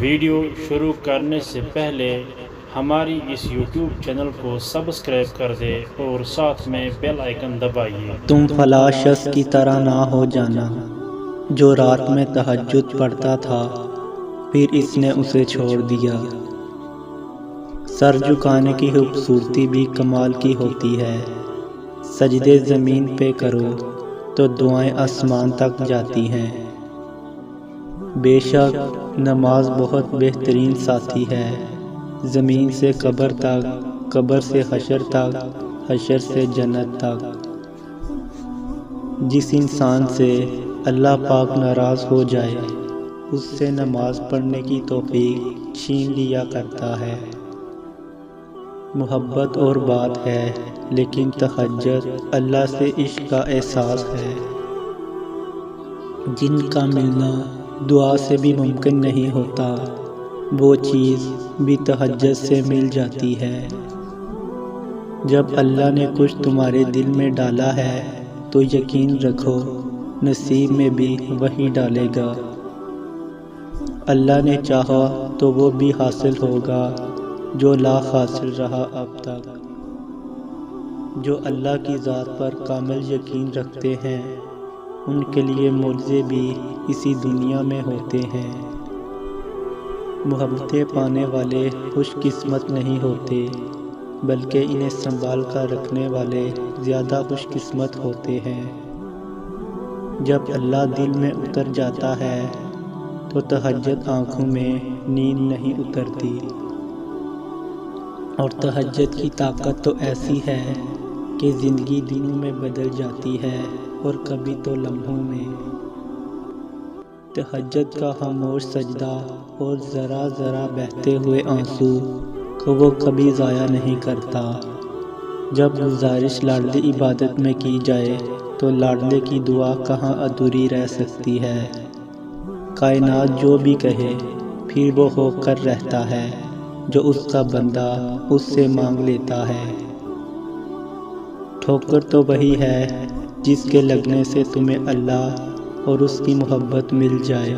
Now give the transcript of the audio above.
Video شروع کرنے سے پہلے ہماری اس یوٹیوب چینل کو سبسکرائب کر دے اور ساتھ میں بیل آئیکن دبائیے۔ تم فلاں شخص کی طرح نہ ہو جانا جو رات میں تہجد پڑھتا تھا پھر اس نے اسے چھوڑ دیا۔ سر جھکانے کی خوبصورتی بھی کمال کی ہوتی ہے۔ سجدے زمین پہ کرو تو دعائیں آسمان تک جاتی ہیں۔ بے شک نماز بہت بہترین ساتھی ہے، زمین سے قبر تک، قبر سے حشر تک، حشر سے جنت تک۔ جس انسان سے اللہ پاک ناراض ہو جائے اس سے نماز پڑھنے کی توفیق چھین لیا کرتا ہے۔ محبت اور بات ہے لیکن تہجد اللہ سے عشق کا احساس ہے۔ جن کا ملنا دعا سے بھی ممکن نہیں ہوتا وہ چیز بھی تہجد سے مل جاتی ہے۔ جب اللہ نے کچھ تمہارے دل میں ڈالا ہے تو یقین رکھو نصیب میں بھی وہی ڈالے گا۔ اللہ نے چاہا تو وہ بھی حاصل ہوگا جو لا حاصل رہا اب تک۔ جو اللہ کی ذات پر کامل یقین رکھتے ہیں ان کے لیے معجزے بھی اسی دنیا میں ہوتے ہیں۔ محبتیں پانے والے خوش قسمت نہیں ہوتے بلکہ انہیں سنبھال کر رکھنے والے زیادہ خوش قسمت ہوتے ہیں۔ جب اللہ دل میں اتر جاتا ہے تو تہجد آنکھوں میں نیند نہیں اترتی۔ اور تہجد کی طاقت تو ایسی ہے کہ زندگی دنوں میں بدل جاتی ہے اور کبھی تو لمحوں میں۔ تہجد کا خاموش سجدہ اور ذرا ذرا بہتے ہوئے آنسو کو وہ کبھی ضائع نہیں کرتا۔ جب گزارش لاڈلی عبادت میں کی جائے تو لاڈلے کی دعا کہاں ادھوری رہ سکتی ہے۔ کائنات جو بھی کہے پھر وہ ہو کر رہتا ہے جو اس کا بندہ اس سے مانگ لیتا ہے۔ ٹھوکر تو وہی ہے جس کے لگنے سے تمہیں اللہ اور اس کی محبت مل جائے۔